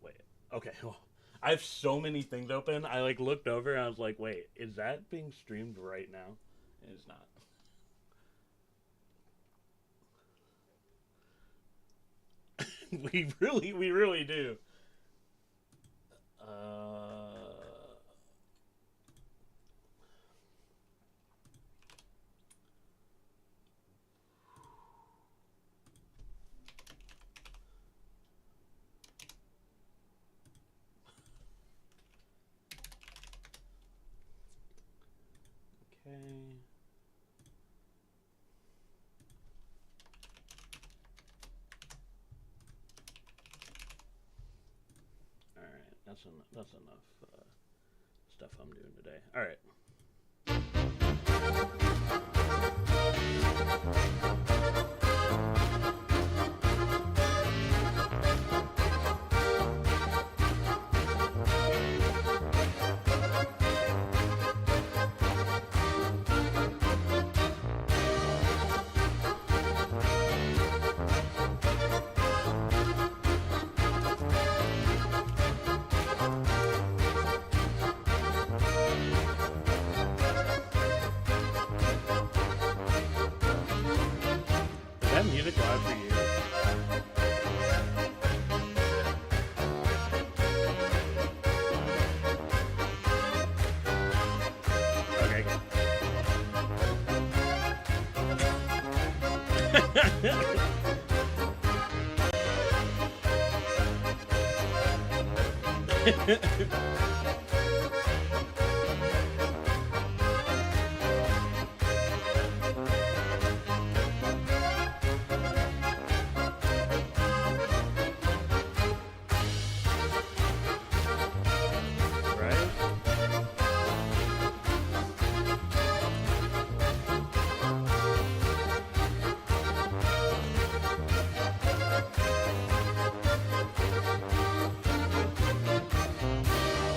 Wait. Okay. Well, I have so many things open. I like looked over and I was like, wait, is that being streamed right now? It is not. We really do. Uh, okay. All right. That's enough stuff I'm doing today. All right. Is that music loud for you? Okay. Right?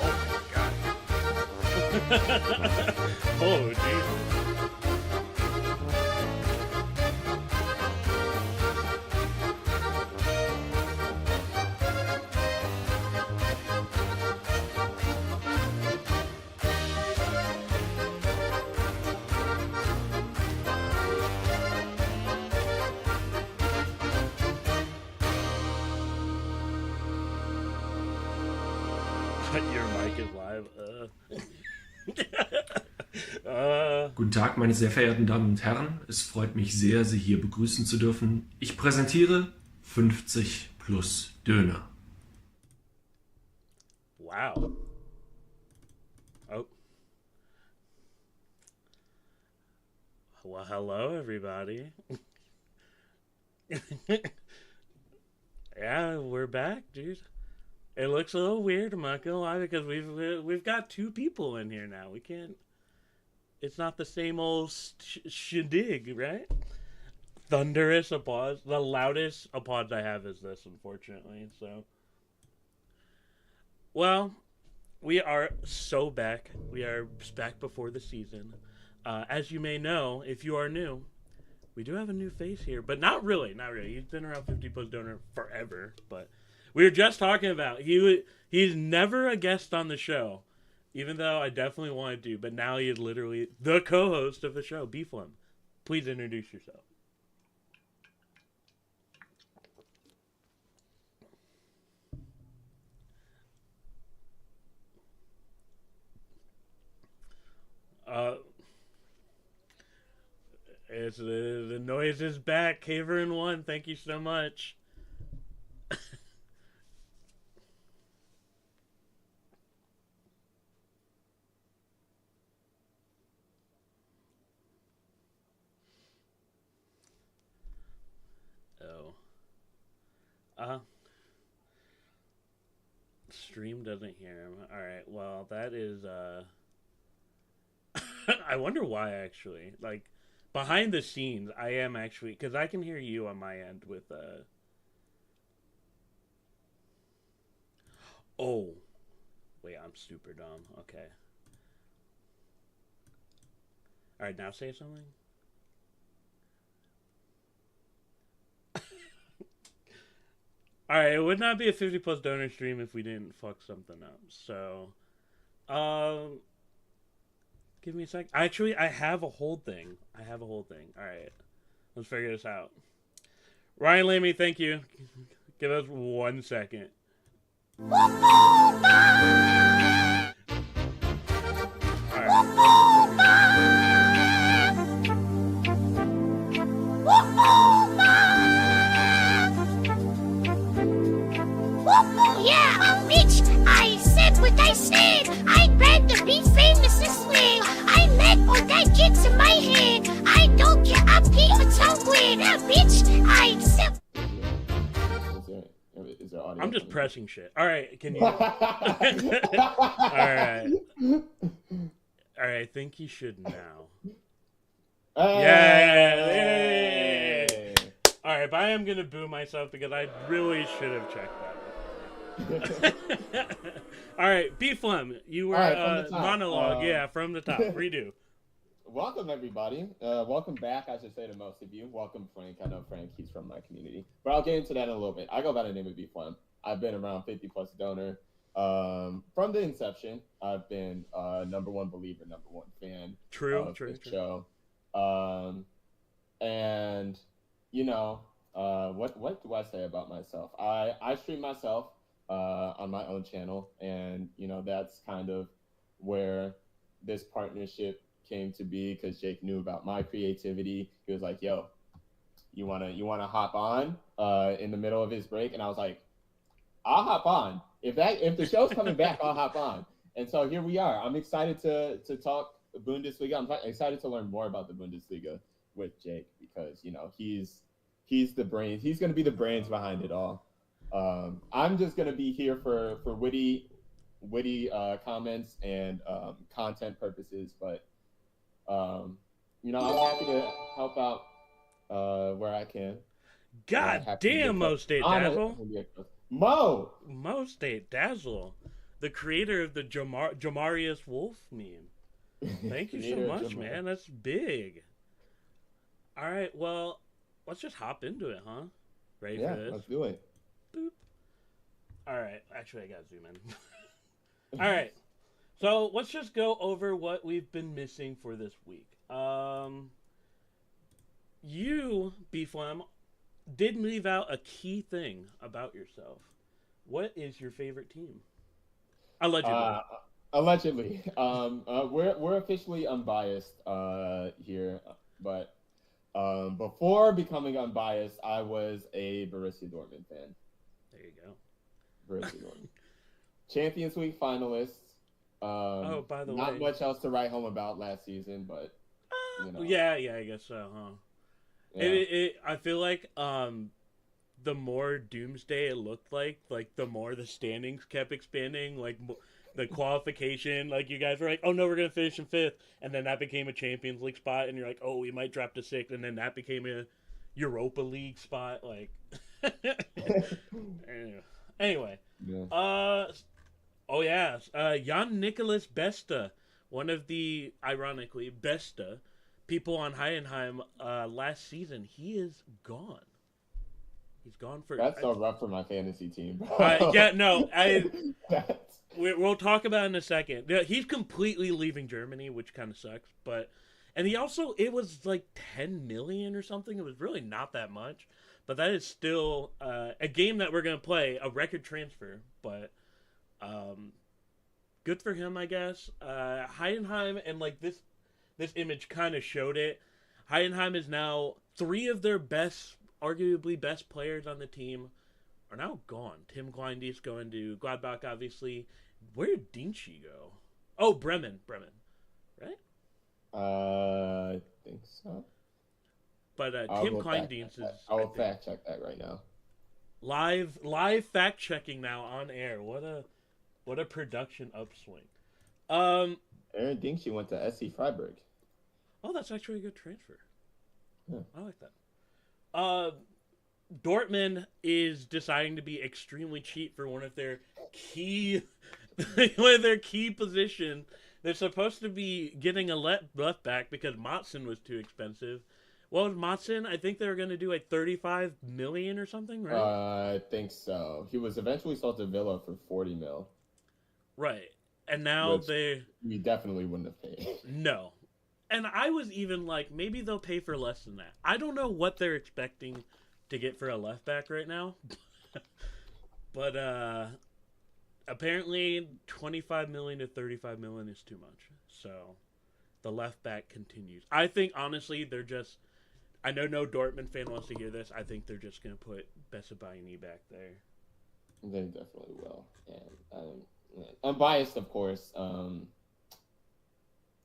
Oh my god. Oh Jesus. Your mic is live. Guten Tag, meine sehr verehrten Damen und Herren. Es freut mich sehr, Sie hier begrüßen zu dürfen. Ich präsentiere 50 plus Döner. Wow. Oh. Well, hello, everybody. Yeah, we're back, dude. It looks a little weird, I'm not gonna lie, because we've got two people in here now. We can't. It's not the same old shindig, right? Thunderous applause. The loudest applause I have is this, unfortunately. So, well, we are so back. We are back before the season. As you may know, if you are new, we do have a new face here, but not really. Not really. He's been around 50 plus donor forever, but we were just talking about he's never a guest on the show, even though I definitely wanted to. But now he is literally the co-host of the show. Beeflum, please introduce yourself. Uh, it's the noise is back. Caver in one. Thank you so much. Oh. Uh Stream doesn't hear him. All right. Well, that is I wonder why actually. Like behind the scenes, I am actually cuz I can hear you on my end with Oh, wait, I'm super dumb. Okay. All right, now say something. All right, it would not be a 50 plus donor stream if we didn't fuck something up. So, um, give me a sec. Actually, I have a hold thing. All right, let's figure this out. Ryan Lamy, thank you. Give us 1 second. All right. Yeah, bitch, I said what I said. I'd rather be famous this way. I met all that jits in my head. I don't care, I'm Peter Tongue. Yeah, bitch, I said. Is there audio? I'm just pressing shit. All right, can you? All right. All right, I think you should now. Hey! Yay! All right, but I am gonna boo myself because I really should have checked that. All right, B-Flem, you were right, monologue. From the top. Redo. Welcome, everybody. Welcome back, I should say, to most of you. Welcome, Frank. I know Frank, he's from my community. But I'll get into that in a little bit. I go by the name of B-Flem. I've been around 50-plus donor. From the inception, I've been #1 believer, #1 fan of the show. And, you know, what do I say about myself? I stream myself on my own channel, and, you know, that's kind of where this partnership came to be, because Jake knew about my creativity. He was like, yo, you wanna hop on in the middle of his break? And I was like, I'll hop on. If the show's coming back, I'll hop on. And so here we are. I'm excited to talk Bundesliga. I'm excited to learn more about the Bundesliga with Jake, because, you know, he's the brains. He's going to be the brains behind it all. I'm just going to be here for witty comments and content purposes, but you know, I'm happy to help out where I can. God damn, Mo State Dazzle. Mo State Dazzle, the creator of the Jamarius Wolf meme. Thank you so much, man. That's big. All right, well, let's just hop into it, huh? Ready for this? Let's do it. Boop. All right, actually, I gotta zoom in. All right, so let's just go over what we've been missing for this week. You, B-Flem, did leave out a key thing about yourself. What is your favorite team? Allegedly. We're officially unbiased here, but before becoming unbiased, I was a Borussia Dortmund fan. There you go. Borussia Dortmund. Champions League finalists. By the way, not much else to write home about last season, but you know. Yeah, I guess so, huh? Yeah. I feel like the more doomsday it looked like the more the standings kept expanding, like the qualification, like you guys were like, oh no, we're gonna finish in 5th, and then that became a Champions League spot, and you're like, oh, we might drop to 6th, and then that became a Europa League spot, like. Anyway, yeah. Jan Nicholas Besta, one of the, ironically, Besta people on Heidenheim last season, he is gone. He's gone for. That's so rough for my fantasy team. We'll talk about it in a second. He's completely leaving Germany, which kind of sucks. And he also, it was like 10 million or something. It was really not that much, but that is still a game that we're gonna play, a record transfer. But good for him, I guess. Heidenheim, and like this image kind of showed it. Heidenheim is now 3 of their arguably best players on the team are now gone. Tim Kleindienst going to Gladbach, obviously. Where did Dinci go? Oh, Bremen, right? I think so. But Tim Kleindienst is. I will fact check that right now. Live fact checking now on air. What a production upswing. Aaron Dinci went to SC Freiburg. Oh, that's actually a good transfer. Yeah. I like that. Dortmund is deciding to be extremely cheap for one of their key positions. They're supposed to be getting a left back because Matson was too expensive. What was Matson? I think they were going to do like 35 million or something, right? I think so. He was eventually sold to Villa for 40 mil. Right. And now Which they we definitely wouldn't have paid. no. And I was even like, maybe they'll pay for less than that. I don't know what they're expecting to get for a left back right now. But apparently 25 million to 35 million is too much. So the left back continues. I think honestly they're just I know no Dortmund fan wants to hear this. I think they're just going to put Bessabaini back there. They definitely will. And I'm biased, of course.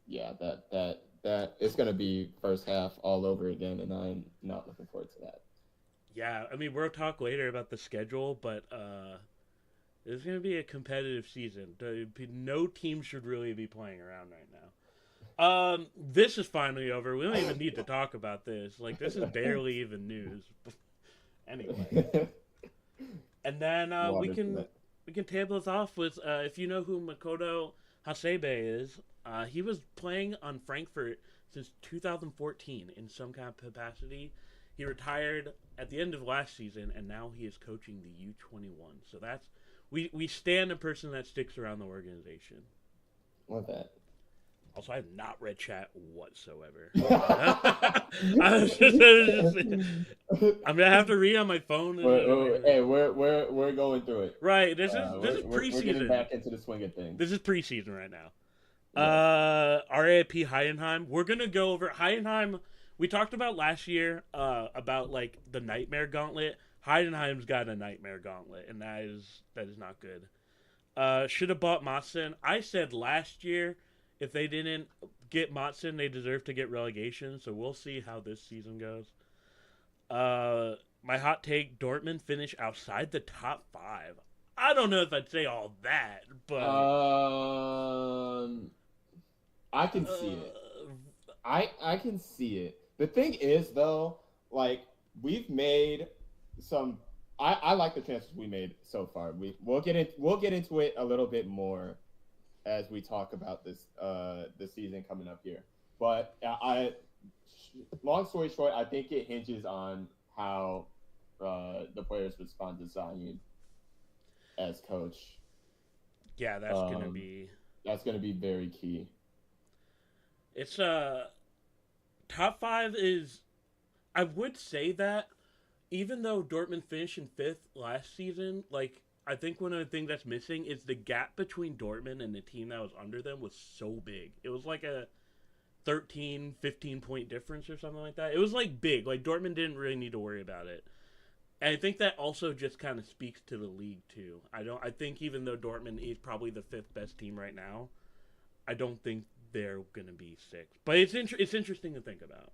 Yeah, that it's going to be first half all over again, and I'm not looking forward to that. Yeah, I mean, we'll talk later about the schedule, but it's going to be a competitive season. No team should really be playing around right now. This is finally over. We don't even need to talk about this. Like, this is barely even news. Anyway. And then we can table this off with, if you know who Makoto Hasebe is, he was playing on Frankfurt since 2014 in some kind of capacity. He retired at the end of last season, and now he is coaching the U21. So that's we stand a person that sticks around the organization. Love that. Also, I have not read chat whatsoever. I'm gonna have to read on my phone. Hey, we're going through it. Right. This is preseason. We're getting back into the swing of things. This is preseason right now. Yes. RAP Heidenheim. We're gonna go over Heidenheim. We talked about last year about like the Nightmare Gauntlet. Heidenheim's got a Nightmare Gauntlet, and that is not good. Should have bought Matson. I said last year if they didn't get Matson, they deserve to get relegation. So we'll see how this season goes. My hot take: Dortmund finish outside the top 5. I don't know if I'd say all that, but I can see it. I can see it. The thing is, though, like we've made some. I like the transfers we made so far. We'll get into it a little bit more as we talk about this season coming up here. But long story short, I think it hinges on how the players respond to Zion as coach. Yeah, that's gonna be very key. It's top 5 is. I would say that even though Dortmund finished in 5th last season, like I think one of the things that's missing is the gap between Dortmund and the team that was under them was so big. It was like a 13, 15 point difference or something like that. It was like big. Like Dortmund didn't really need to worry about it. And I think that also just kind of speaks to the league too. I think even though Dortmund is probably the 5th best team right now, I don't think they're going to be 6th. But it's interesting to think about.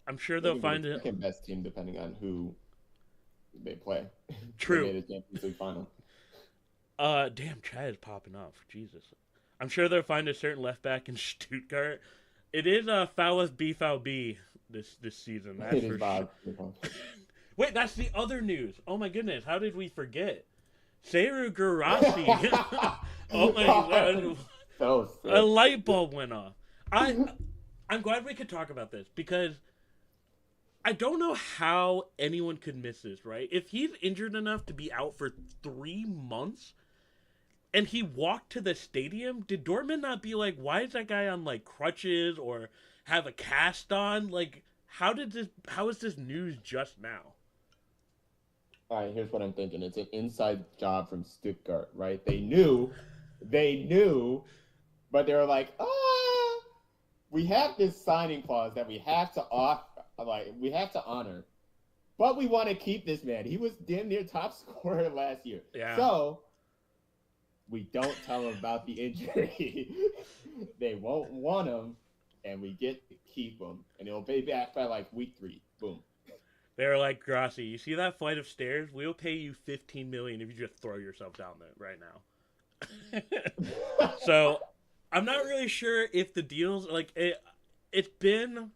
I'm sure they'll find it. Second best team depending on who they play. True. They made a Champions League final. Damn, Chad is popping off. Jesus. I'm sure they'll find a certain left back in Stuttgart. It is Foulis BVB this season. That's It is for Bob. sure. Wait, that's the other news. Oh my goodness, how did we forget? Seru Guirassy. Oh my god. So sick. A light bulb went off. I'm glad we could talk about this because I don't know how anyone could miss this, right? If he's injured enough to be out for 3 months and he walked to the stadium, did Dortmund not be like, why is that guy on like crutches or have a cast on? Like, how is this news just now? All right, here's what I'm thinking. It's an inside job from Stuttgart, right? They knew, but they were like, we have this signing clause that we have to honor, but we want to keep this man. He was damn near top scorer last year. Yeah. So we don't tell him about the injury. They won't want him, and we get to keep him, and he'll be back by like week 3. Boom. They were like, Grassi, you see that flight of stairs? We'll pay you $15 million if you just throw yourself down there right now. So I'm not really sure if the deals like it's been.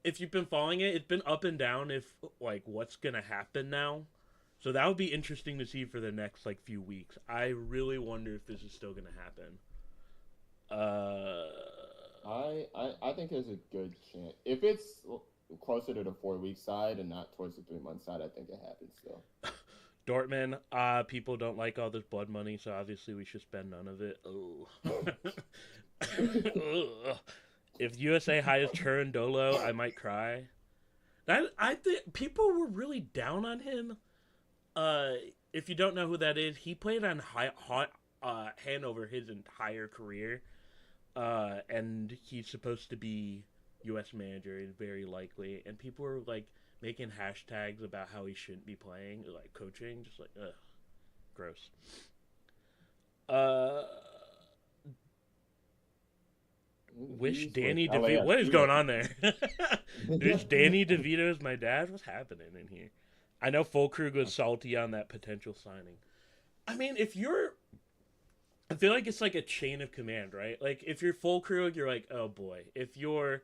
If you've been following it, it's been up and down. If like what's gonna happen now, so that would be interesting to see for the next like few weeks. I really wonder if this is still gonna happen. I think there's a good chance. If it's closer to the 4 week side and not towards the 3 month side, I think it happens still. Dortmund, people don't like all this blood money, so obviously we should spend none of it. Oh. If USA hires Cherundolo, I might cry. I think people were really down on him. If you don't know who that is, he played on Hanover his entire career, and he's supposed to be U.S. manager, is very likely. And people were like making hashtags about how he shouldn't be playing, like coaching, just like ugh, gross. Wish Danny DeVito. What is going on there? Wish Danny DeVito's my dad. What's happening in here? I know Fulkrug was salty on that potential signing. I mean, I feel like it's like a chain of command, right? Like if you're Fulkrug, you're like, oh boy. If you're,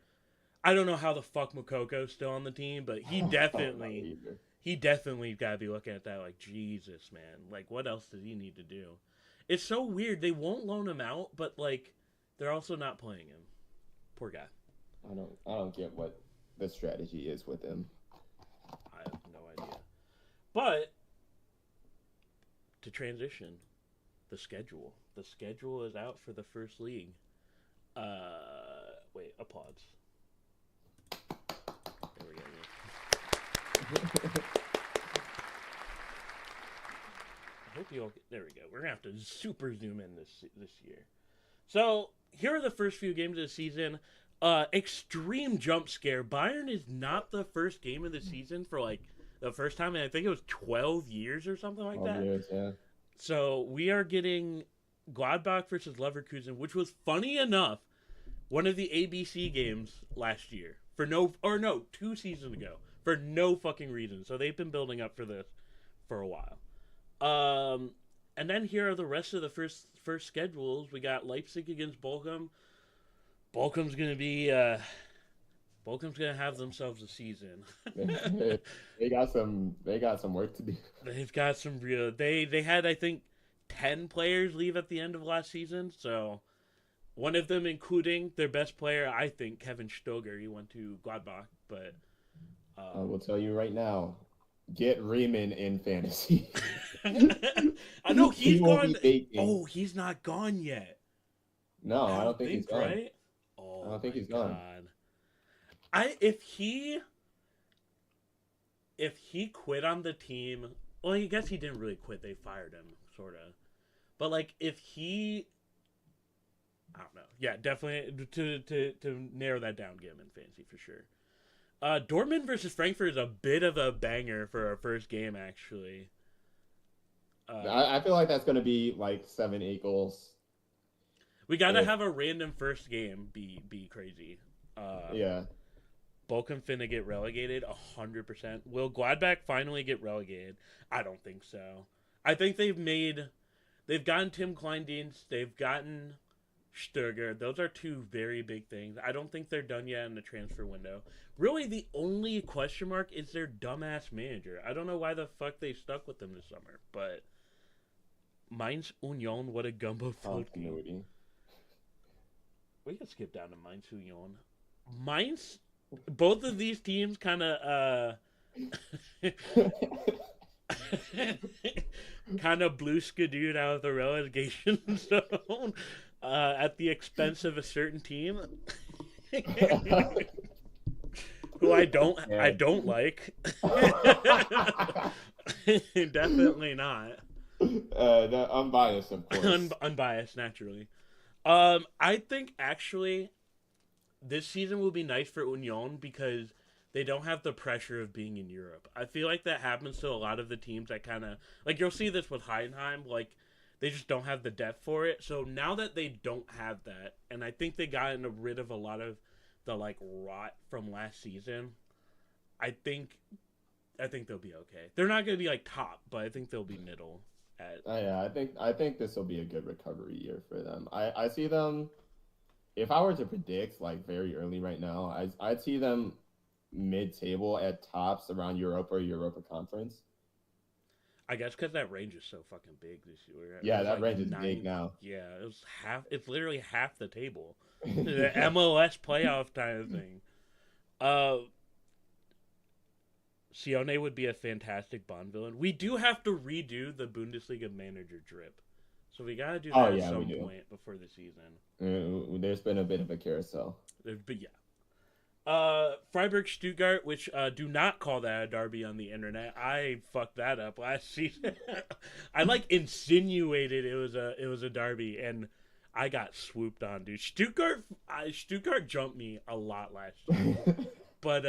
I don't know how the fuck Mokoko's still on the team, but he definitely gotta be looking at that like, Jesus, man. Like, what else does he need to do? It's so weird. They won't loan him out, but like, they're also not playing him. Poor guy. I don't get what the strategy is with him. I have no idea. But to transition, the schedule. The schedule is out for the first league. Wait, applause. There we go. I hope you all. There we go. We're gonna have to super zoom in this year. So here are the first few games of the season. Extreme jump scare. Bayern is not the first game of the season for like the first time in I think it was 12 years or something like that. Years, yeah. So we are getting Gladbach versus Leverkusen, which was funny enough one of the ABC games last year 2 seasons ago for no fucking reason. So they've been building up for this for a while. And then here are the rest of the first schedules. We got Leipzig against Bochum. Bochum's gonna have themselves a season. They got some work to do. They've got some real. They had I think 10 players leave at the end of last season. So one of them, including their best player, I think Kevin Stoger, he went to Gladbach. But I will tell you right now. Get Riemann in fantasy. I know he's gone. Oh, he's not gone yet. No, I don't think he's gone. Right? Oh, I don't think he's gone. If he quit on the team, well, I guess he didn't really quit. They fired him, sort of. But like, if he, I don't know. Yeah, definitely to narrow that down, get him in fantasy for sure. Dortmund versus Frankfurt is a bit of a banger for our first game, actually. I feel like that's going to be like 7-8 goals. We got to have a random first game be crazy. Yeah. Bochum finna get relegated 100%. Will Gladbach finally get relegated? I don't think so. I think they've gotten Tim Kleindienst, they've gotten Sturger. Those are two very big things. I don't think they're done yet in the transfer window. Really, the only question mark is their dumbass manager. I don't know why the fuck they stuck with them this summer, but Mainz Union, what a gumbo float game. We can skip down to Mainz Union. Mainz, both of these teams kind of blue skidooed out of the relegation zone at the expense of a certain team who I don't like. Definitely not. Unbiased, of course. Unbiased, naturally. I think actually this season will be nice for Union because they don't have the pressure of being in Europe. I feel like that happens to a lot of the teams that kind of, like, you'll see this with Heidenheim, like, they just don't have the depth for it. So now that they don't have that, and I think they got rid of a lot of the, like, rot from last season, I think they'll be okay. They're not going to be, like, top, but I think they'll be middle. Yeah, I think this will be a good recovery year for them. I see them, if I were to predict, like, very early right now, I'd see them mid-table at tops around Europa or Europa Conference. I guess because that range is so fucking big this year. It Yeah, was that like range is big now. Yeah, it was half. It's literally half the table. The MLS playoff kind of thing. Uh, Sione would be a fantastic Bond villain. We do have to redo the Bundesliga manager drip, so we gotta do Oh that at yeah, we some do. point before the season. There's been a bit of a carousel. But yeah. Freiburg Stuttgart, which do not call that a derby on the internet. I fucked that up last season. I like insinuated it was a derby, and I got swooped on, dude. Stuttgart jumped me a lot last year, but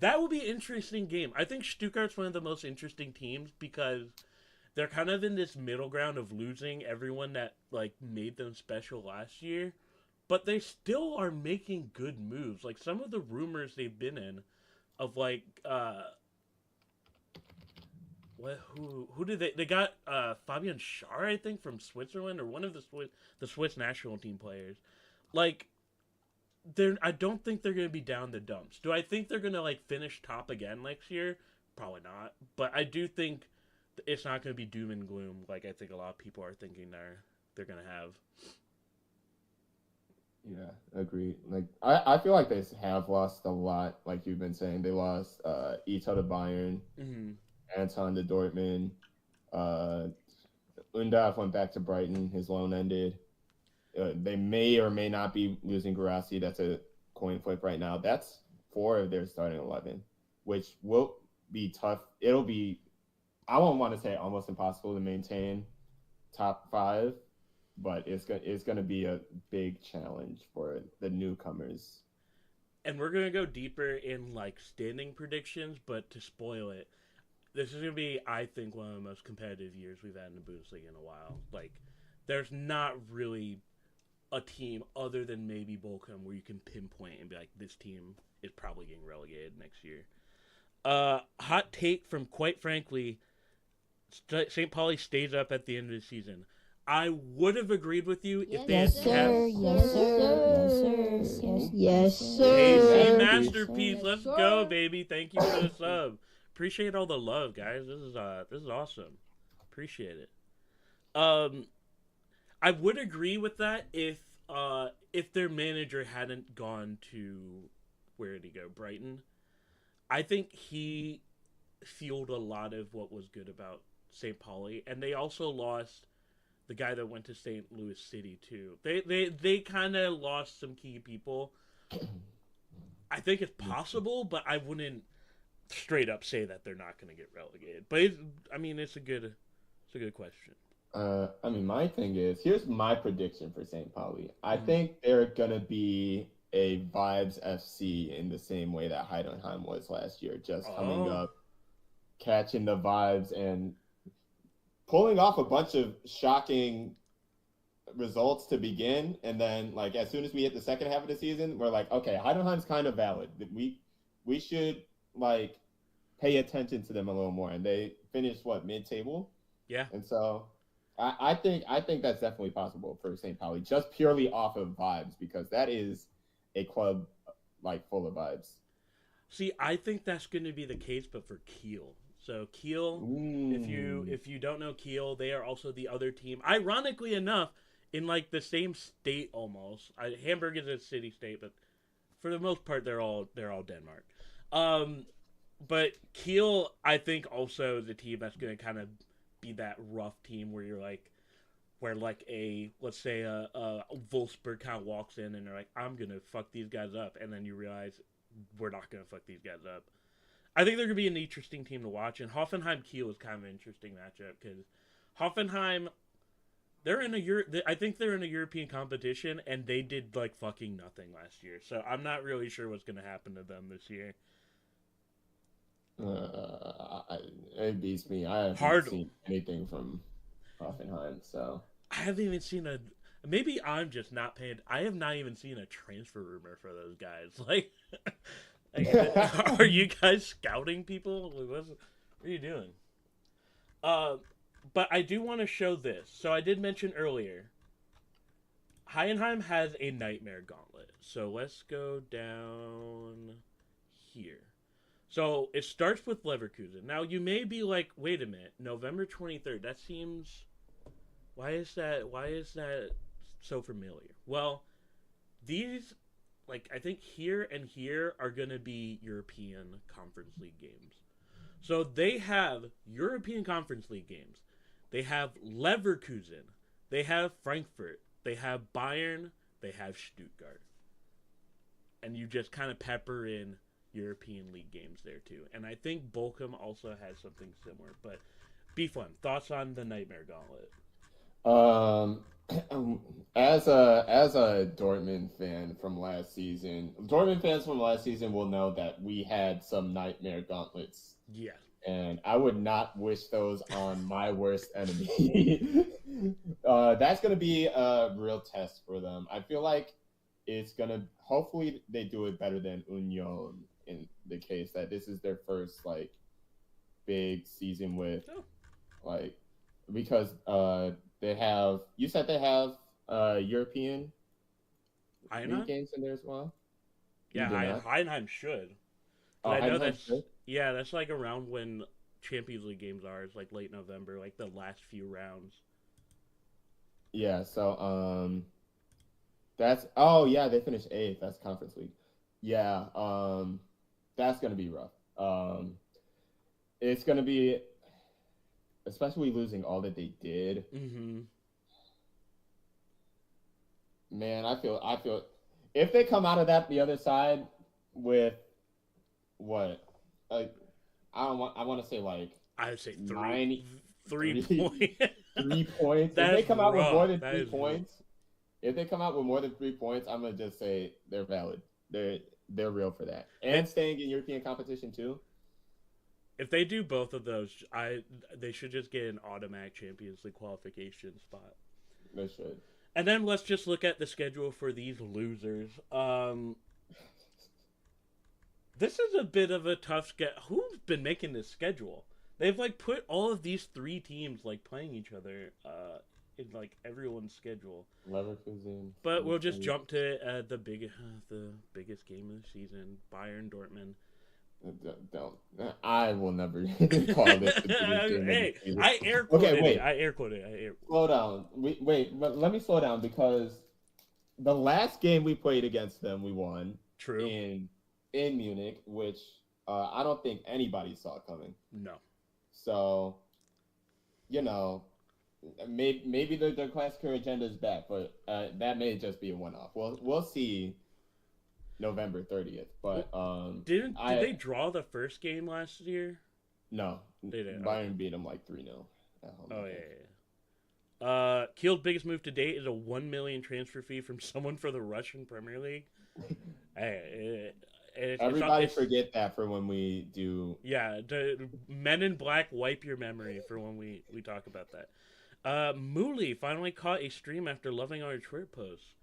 that will be an interesting game. I think Stuttgart's one of the most interesting teams because they're kind of in this middle ground of losing everyone that like made them special last year. But they still are making good moves. Like some of the rumors they've been in, of like, who did they got Fabian Schär, I think, from Switzerland, or one of the Swiss national team players. Like, I don't think they're gonna be down the dumps. Do I think they're gonna like finish top again next year? Probably not. But I do think it's not gonna be doom and gloom like I think a lot of people are thinking they're gonna have. Yeah, agreed. Like I feel like they have lost a lot. Like you've been saying, they lost Ito to Bayern, Anton to Dortmund. Undav went back to Brighton. His loan ended. They may or may not be losing Guirassy. That's a coin flip right now. That's 4 of their starting 11, which will be tough. It'll be, I won't want to say almost impossible to maintain top 5. But it's gonna be a big challenge for the newcomers. And we're gonna go deeper in like standing predictions, but to spoil it, this is gonna be, I think, one of the most competitive years we've had in the Bundesliga in a while. Like, there's not really a team other than maybe Bochum where you can pinpoint and be like, this team is probably getting relegated next year. Hot take from, quite frankly, St. Pauli stays up at the end of the season. I would have agreed with you if they had kept... Yes, sir. AC Masterpiece, let's go, baby. Thank you for the sub. Appreciate all the love, guys. This is awesome. Appreciate it. I would agree with that if their manager hadn't gone to, where did he go? Brighton. I think he fueled a lot of what was good about St. Pauli, and they also lost the guy that went to St. Louis City too. They kind of lost some key people. I think it's possible, but I wouldn't straight up say that they're not going to get relegated. But it's a good question. My thing is, here's my prediction for St. Pauli. I think they're gonna be a Vibes FC in the same way that Heidenheim was last year, just coming up, catching the vibes, and pulling off a bunch of shocking results to begin, and then like as soon as we hit the second half of the season, we're like, okay, Heidenheim's kind of valid. We should like pay attention to them a little more. And they finished mid-table? Yeah. And so I think that's definitely possible for St. Pauli, just purely off of vibes, because that is a club like full of vibes. See, I think that's going to be the case, but for Kiel. So Kiel, if you don't know Kiel, they are also the other team. Ironically enough, in like the same state almost. Hamburg is a city state, but for the most part, they're all Denmark. But Kiel, I think, also is a team that's going to kind of be that rough team where you're like, let's say a Wolfsburg kind of walks in and they're like, I'm going to fuck these guys up, and then you realize we're not going to fuck these guys up. I think they're going to be an interesting team to watch, and Hoffenheim-Kiel is kind of an interesting matchup because Hoffenheim, I think they're in a European competition, and they did like fucking nothing last year. So I'm not really sure what's going to happen to them this year. It beats me. I haven't seen anything from Hoffenheim, so I haven't even seen maybe I'm just not paying. I have not even seen a transfer rumor for those guys. Like, are you guys scouting people? What are you doing? But I do want to show this. So I did mention earlier, Heidenheim has a nightmare gauntlet. So let's go down here. So it starts with Leverkusen. Now you may be like, wait a minute, November 23rd. That seems. Why is that? Why is that so familiar? Well, these, like, I think here and here are going to be European Conference League games. So they have European Conference League games. They have Leverkusen. They have Frankfurt. They have Bayern. They have Stuttgart. And you just kind of pepper in European League games there too. And I think Bochum also has something similar. But be fun. Thoughts on the Nightmare Gauntlet? As a Dortmund fan from last season, Dortmund fans from last season will know that we had some nightmare gauntlets. Yeah. And I would not wish those on my worst enemy. That's going to be a real test for them. I feel like it's going to, hopefully they do it better than Union in the case that this is their first, like, big season with, like, because they have, you said they have European league games in there as well? Yeah, Heidenheim should. Oh, I know Heidenheim that's should? yeah, that's like around when Champions League games are. It's like late November, like the last few rounds. Yeah, so that's they finished 8th. That's Conference League. Yeah, that's gonna be rough. It's gonna be, especially losing all that they did. Mm-hmm. Man, I feel if they come out of that the other side with what, like, I want to say, like, I would say three 3 points. 3 points. If they come out with more than 3 points, if they come out with more than 3 points, I'm gonna just say they're valid. They're real for that, and staying in European competition too. If they do both of those, they should just get an automatic Champions League qualification spot. They should. And then let's just look at the schedule for these losers. This is a bit of a tough schedule. Who's been making this schedule? They've, like, put all of these 3 teams, like, playing each other in, like, everyone's schedule. Leverkusen. But we'll just jump to the biggest game of the season: Bayern Dortmund. Don't. I will never call this the biggest game. Hey, I air quoted. Okay, wait. I air quoted. Slow down. Wait, but let me slow down, because the last game we played against them, we won. True. In Munich, which I don't think anybody saw coming. No. So, maybe their classical agenda is back, but that may just be a one-off. We'll see. November 30th, but did they draw the first game last year? No, they didn't. Bayern beat them like 3-0 at home. Oh yeah. Kiel's biggest move to date is a $1 million transfer fee from someone for the Russian Premier League. Everybody forget that for when we do. Yeah, Men in Black, wipe your memory for when we talk about that. Mooley finally caught a stream after loving our Twitter posts.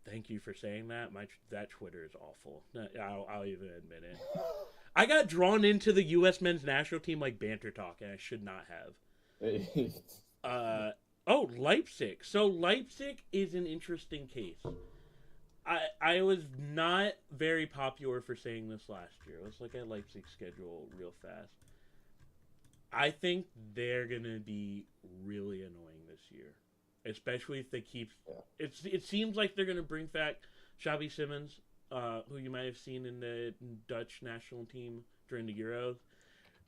Thank you for saying that. That Twitter is awful. I'll even admit it. I got drawn into the U.S. men's national team like banter talk, and I should not have. Leipzig. So Leipzig is an interesting case. I was not very popular for saying this last year. Let's look at Leipzig's schedule real fast. I think they're going to be really annoying this year. Especially if they keep... It seems like they're going to bring back Xavi Simons, who you might have seen in the Dutch national team during the Euros.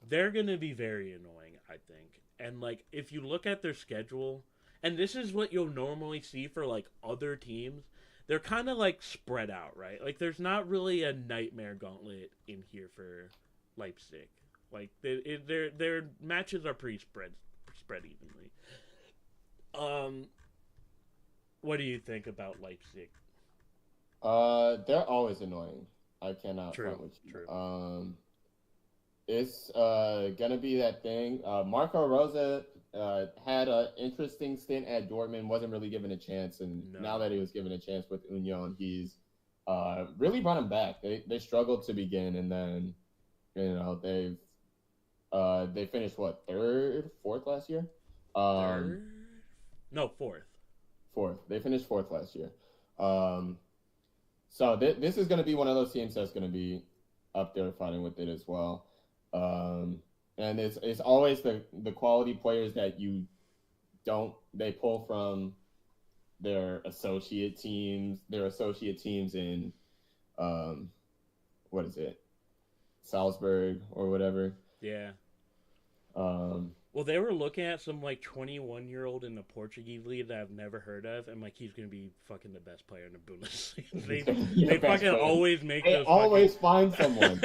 They're going to be very annoying, I think. And, like, if you look at their schedule, and this is what you'll normally see for, like, other teams, they're kind of, like, spread out, right? Like, there's not really a nightmare gauntlet in here for Leipzig. Like, their matches are pretty spread evenly. What do you think about Leipzig? They're always annoying. I cannot front with you. True. It's gonna be that thing. Marco Rosa had an interesting stint at Dortmund, wasn't really given a chance, and now that he was given a chance with Union, he's really brought him back. They struggled to begin, and then they finished what, 3rd, 4th last year? Third? No, 4th. 4th. They finished 4th last year. So this is going to be one of those teams that's going to be up there fighting with it as well. And it's always the quality players that they pull from their associate teams in what is it, Salzburg or whatever. Yeah. Um, Well, they were looking at some like 21-year-old in the Portuguese league that I've never heard of, and like he's gonna be fucking the best player in the Bundesliga. They fucking always make they those. Always find someone.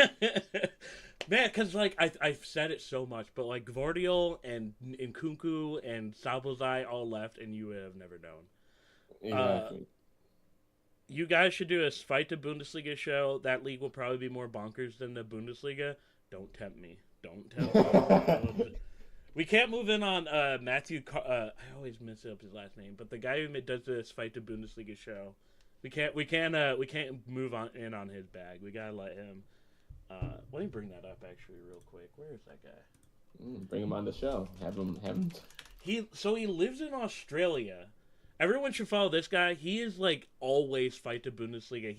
Man, because like I've said it so much, but like Gvardiol and Nkunku and Sabozai all left, and you would have never known. Exactly. You guys should do a Fight the Bundesliga show. That league will probably be more bonkers than the Bundesliga. Don't tempt me. Don't tempt me. We can't move in on Matthew. I always mess up his last name, but the guy who does this Fight the Bundesliga show, we can't move on his bag. We gotta let him. Let me bring that up actually real quick. Where is that guy? Bring him on the show. Have him. He lives in Australia. Everyone should follow this guy. He is like always Fight the Bundesliga.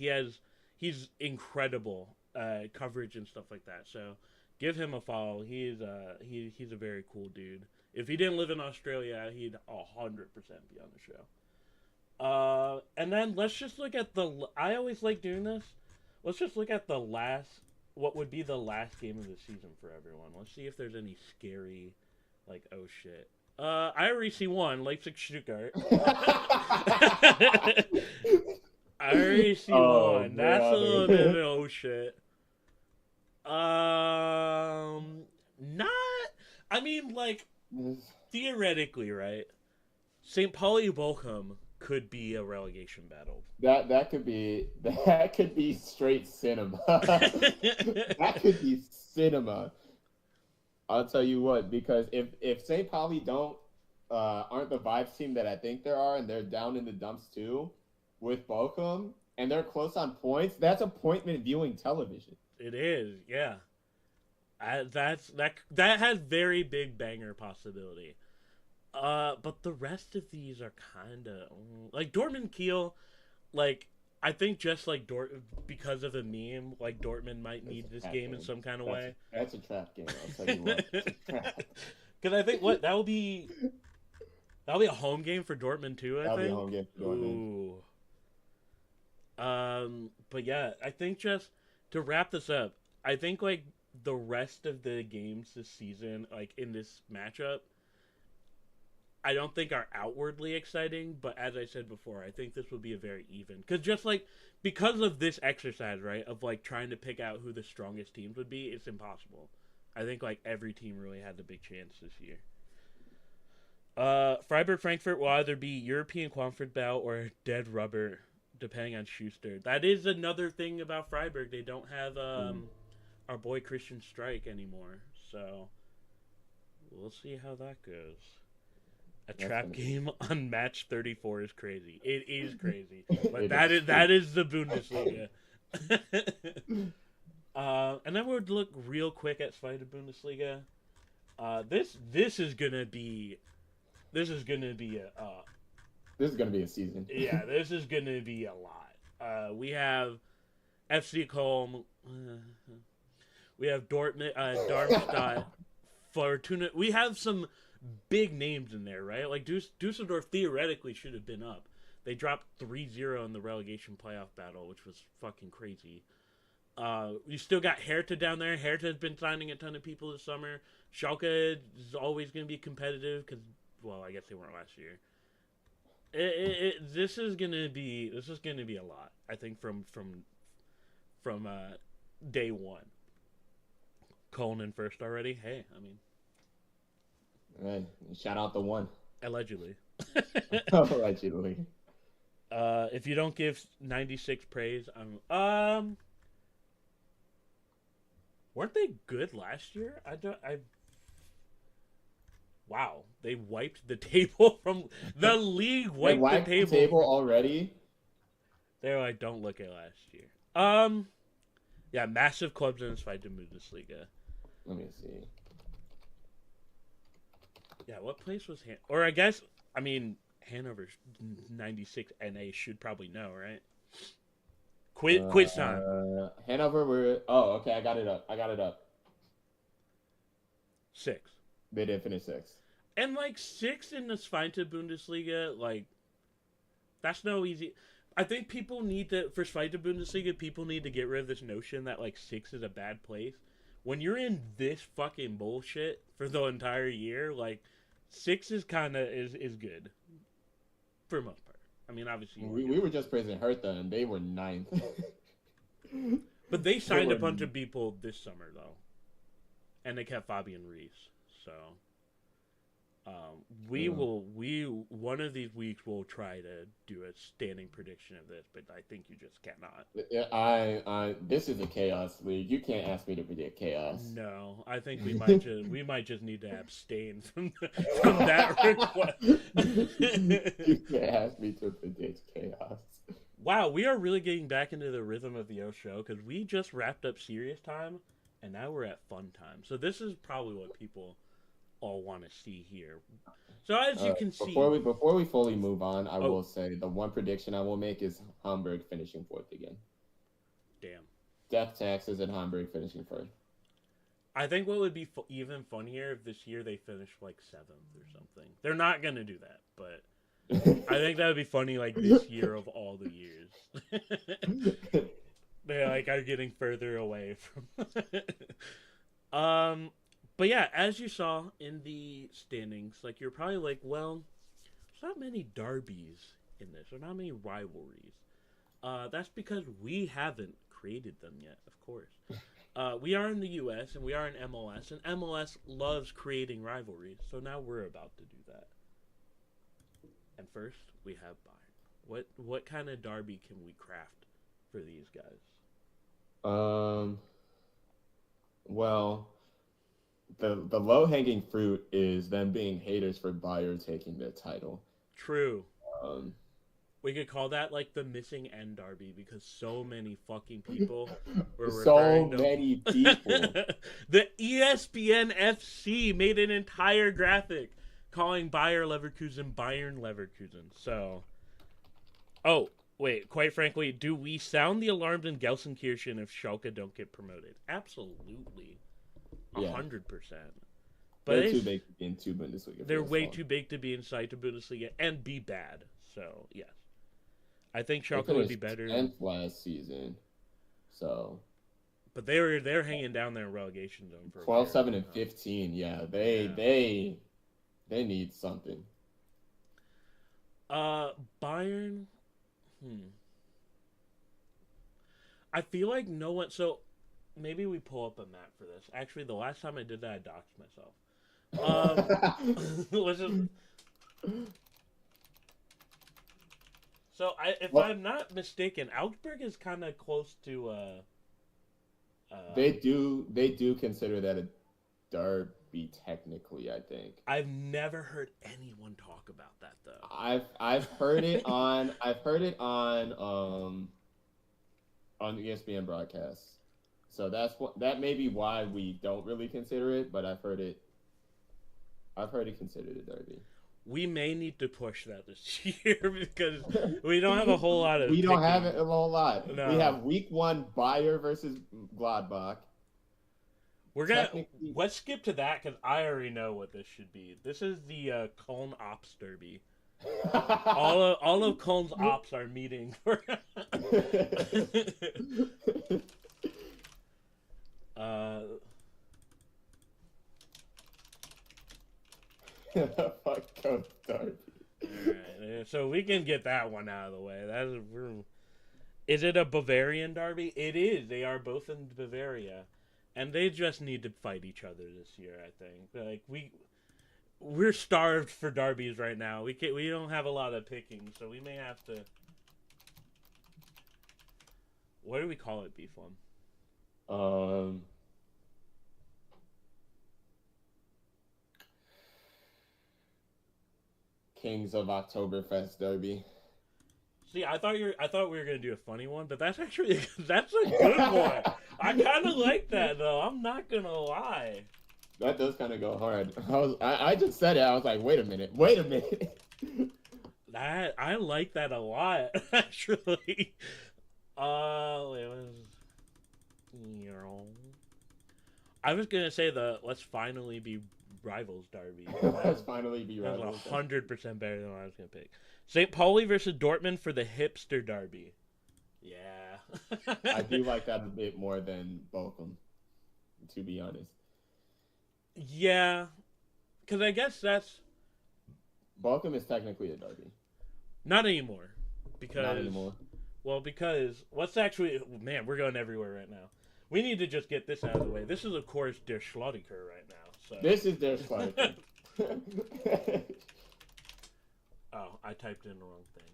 He's incredible coverage and stuff like that. So give him a follow. He's a very cool dude. If he didn't live in Australia, he'd 100% be on the show. And then let's just look at I always like doing this. Let's just look at what would be the last game of the season for everyone. Let's see if there's any scary, like, oh shit. I already see one, Leipzig Stuttgart. I already see one. That's a little bit of oh shit. I mean, like, theoretically, right? St. Pauli Bochum could be a relegation battle. That could be straight cinema. That could be cinema. I'll tell you what, because if St. Pauli aren't the vibes team that I think they are, and they're down in the dumps too, with Bochum, and they're close on points, that's appointment viewing television. It is, yeah. That has very big banger possibility. But the rest of these are kind of like Dortmund Kiel. Like, I think just like because of a meme, like Dortmund might need this game in some kind of way. That's a trap game. I'll tell you what. Because I think that'll be a home game for Dortmund too. That'll be a home game for Dortmund. Ooh. But yeah, I think just to wrap this up, I think like the rest of the games this season, like in this matchup, I don't think are outwardly exciting, but as I said before, I think this will be a very even. Because of this exercise, right, of like trying to pick out who the strongest teams would be, it's impossible. I think like every team really has a big chance this year. Freiburg Frankfurt will either be European Conference bout or dead rubber, depending on Schuster. That is another thing about Freiburg. They don't have our boy Christian Streich anymore, so we'll see how that goes. A trap game on match 34 is crazy. It is crazy. But that is the Bundesliga. And then we'll look real quick at Zweite Bundesliga. This is gonna be a This is gonna be a season. Yeah, this is gonna be a lot. We have FC Köln, we have Dortmund, Darmstadt, Fortuna. We have some big names in there, right? Like Dusseldorf theoretically should have been up. They dropped 3-0 in the relegation playoff battle, which was fucking crazy. You still got Hertha down there. Hertha's been signing a ton of people this summer. Schalke is always going to be competitive because, well, I guess they weren't last year. This is gonna be a lot. I think from day one. Köln in first already. Hey, I mean. Right. Shout out the one. Allegedly. Allegedly. If you don't give 96 praise, weren't they good last year? Wow, they wiped the table from the league. Wiped the table already. They're like, don't look at last year. Yeah, massive clubs in this fight to Bundesliga. Let me see. Yeah, what place was or I guess, Hanover's 96 NA should probably know, right? Quiz time. Hanover were. Oh, okay. I got it up. 6. They did finish 6. And like 6 in the Zweite Bundesliga, like that's no easy. I think people need to for Zweite Bundesliga, people need to get rid of this notion that like 6 is a bad place. When you're in this fucking bullshit for the entire year, like 6 is kind of is good for the most part. I mean, obviously we were just praising Hertha and they were 9th. But they signed a bunch of people this summer though, and they kept Fabian Rees. So one of these weeks we'll try to do a standing prediction of this, but I think you just cannot. This is a chaos league. You can't ask me to predict chaos. No, I think we might just need to abstain from that request. You can't ask me to predict chaos. Wow, we are really getting back into the rhythm of the show because we just wrapped up serious time and now we're at fun time. So this is probably what people all want to see here. So as you can see, before we fully move on, I will say the one prediction I will make is Hamburg finishing 4th again. Damn. Death taxes and Hamburg finishing 1st. I think what would be even funnier if this year they finish like 7th or something. They're not gonna do that, but I think that would be funny. Like this year of all the years, they like are getting further away from. But yeah, as you saw in the standings, like you're probably like, well, there's not many derbies in this, or not many rivalries. That's because we haven't created them yet, of course. We are in the U.S. and we are in MLS, and MLS loves creating rivalries, so now we're about to do that. And first, we have Bayern. What kind of derby can we craft for these guys? Well, the low-hanging fruit is them being haters for Bayern taking their title. True. We could call that like the missing end derby because so many fucking people were referring to many people. The ESPN FC made an entire graphic calling Bayer Leverkusen Bayern Leverkusen. So, wait, quite frankly, do we sound the alarms in Gelsenkirchen if Schalke don't get promoted? Absolutely. 100%. But they're too big to be in two Bundesliga. They're way too big to be inside the Bundesliga and be bad. So, yes. I think Schalke would be better. 10th last season. So. But they're hanging down there in relegation zone for 12, 7, and 15. Yeah, they need something. Bayern. I feel like no one. So maybe we pull up a map for this. Actually, the last time I did that, I doxed myself. Let's just. So if I'm not mistaken, Augsburg is kind of close to. They do consider that a derby technically. I think I've never heard anyone talk about that though. I've heard it on ESPN broadcasts. So that may be why we don't really consider it, but I've heard it considered a derby. We may need to push that this year because we don't have a whole lot of. We don't have it a whole lot. No. We have week 1 Bayer versus Gladbach. Let's skip to that because I already know what this should be. This is the Cologne Ops Derby. all of Cologne's Ops are meeting for. Fuck Coach Derby. Alright, so we can get that one out of the way. Is it a Bavarian derby? It is. They are both in Bavaria, and they just need to fight each other this year. I think we're starved for derbies right now. We don't have a lot of picking, so we may have to. What do we call it, Beef One? Kings of Oktoberfest Derby. See, I thought we were gonna do a funny one, but that's a good one. I kind of like that though. I'm not gonna lie. That does kind of go hard. I just said it. I was like, wait a minute. I like that a lot, actually. It was. I was gonna say the let's finally be rivals derby. Let's finally be That rivals. was 100% better than what I was gonna pick. St. Pauli versus Dortmund for the hipster derby. Yeah. I do like that a bit more than Bochum, to be honest. Yeah, because I guess that's Bochum is technically a derby. not anymore. Because Not anymore. Well, because what's actually man, we're going everywhere right now. We need to just get this out of the way. This is of course Der Schlottiker right now. So This is their Schlottiker. oh, I typed in the wrong thing.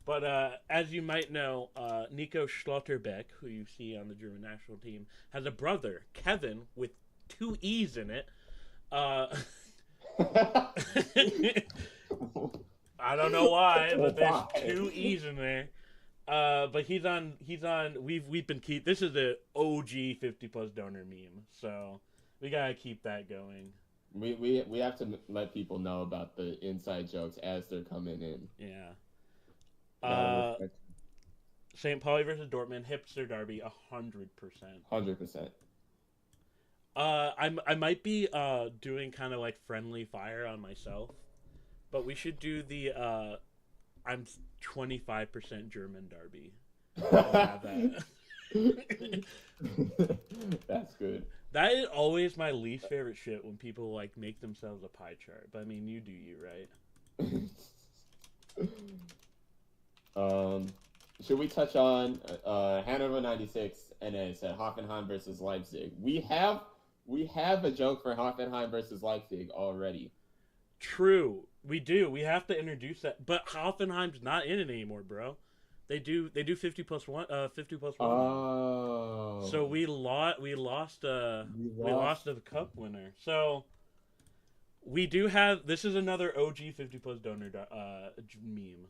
But as you might know, Nico Schlotterbeck, who you see on the German national team, has a brother, Kevin, with 2 E's in it. I don't know why, but there's 2 E's in there. But he's on. We've been this is the OG 50+ donor meme, so we gotta keep that going. We have to let people know about the inside jokes as they're coming in. Yeah. Respect. St. Pauli versus Dortmund, hipster derby, 100%. 100%. I might be doing kind of like friendly fire on myself, but we should do the I'm 25% German derby. Have that. That's good. That is always my least favorite shit when people like make themselves a pie chart. But I mean, you do you, right? Should we touch on Hanover 96 and then said Hoffenheim versus Leipzig? We have a joke for Hoffenheim versus Leipzig already. True, we do. We have to introduce that. But Hoffenheim's not in it anymore, bro. They do 50+1. 50+1. Oh. So we lost the cup winner. So we do have. This is another OG 50+ donor meme.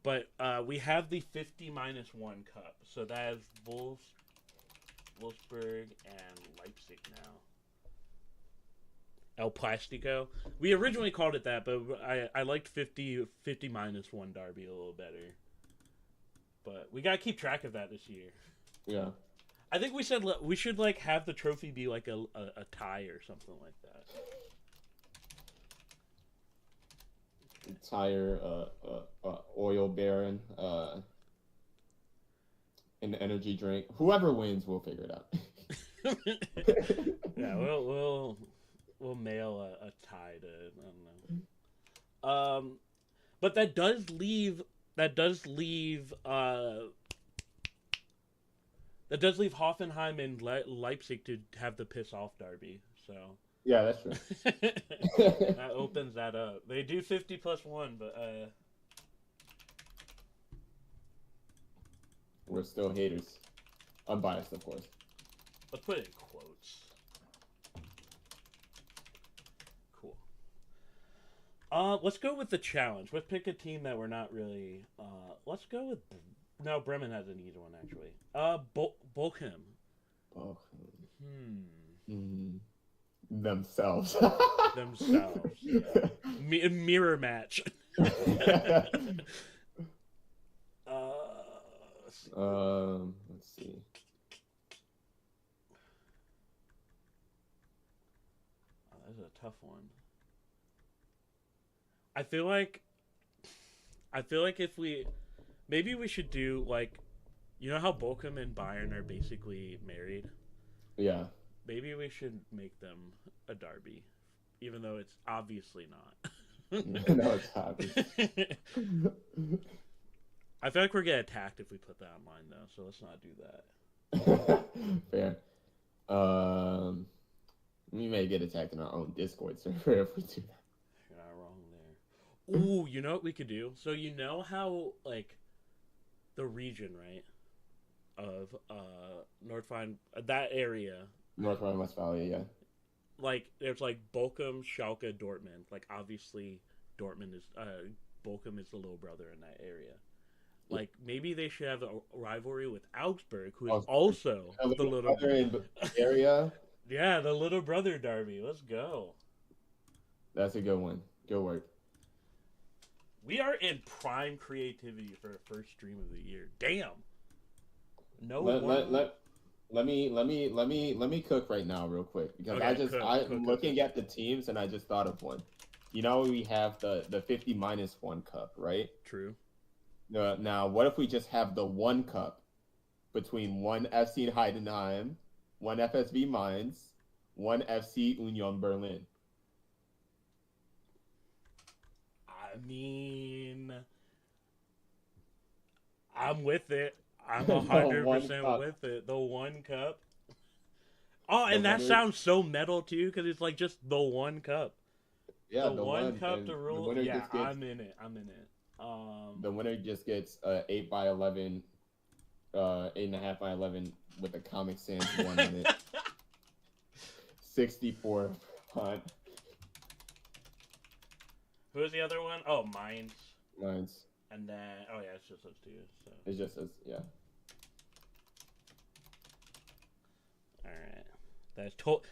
But we have the 50-1 cup. So that is Wolfsburg and Leipzig now. El Plastico. We originally called it that, but I liked 50-1 derby a little better. But we gotta keep track of that this year. Yeah. I think we should like have the trophy be like a tie or something like that. Tire, oil baron, an energy drink. Whoever wins, we'll figure it out. Yeah, we'll mail a tie to I don't know. But that does leave Hoffenheim and Leipzig to have the piss off derby. So yeah, that's true. that opens that up. They do 50+1, but we're still haters. Unbiased, of course. let's put it in quotes. Cool. Let's go with the challenge. Let's pick a team that we're not really. Let's go with. No, Bremen has an easy one actually. Bochum. Themselves. Themselves. Yeah. Mirror match. Let's see. Oh, that's a tough one. I feel like if maybe we should do like, you know how Bochum and Bayern are basically married? Yeah. Maybe we should make them a derby, even though it's obviously not. No, it's obvious. I feel like we're getting attacked if we put that online though, so let's not do that. Fair. We may get attacked in our own Discord server if we do that. You're not wrong there. Ooh, you know what we could do? So you know how like the region, right, of North Rhine, that area, North Rhine-Westphalia, yeah. like there's like Bochum, Schalke, Dortmund. Like obviously Bochum is the little brother in that area. Like maybe they should have a rivalry with Augsburg, who is also the little brother in the area. Yeah, the little brother derby. Let's go. That's a good one. Good work. We are in prime creativity for our first stream of the year. Damn. No let, one. let me cook right now real quick because Okay, I'm looking at the teams and I just thought of one. You know, we have the 50 minus 1 cup, right? True. Now, what if we just have the 1 cup between one FC Heidenheim, one FSV Mainz, one FC Union Berlin? I mean, I'm with it. I'm 100% with it. The one cup. Oh, The and that winner, sounds so metal too, because it's like just the one cup. yeah, The the one one, cup and to the rule. winner Yeah, just gets I'm in it. I'm in it. the winner just gets 8 by 11, 8.5 by 11 with a Comic Sans one on it. 64 punt. Who's the other one? Oh, Mainz. Mine's And then, oh yeah, it's just those two. So, it's just as yeah. all right,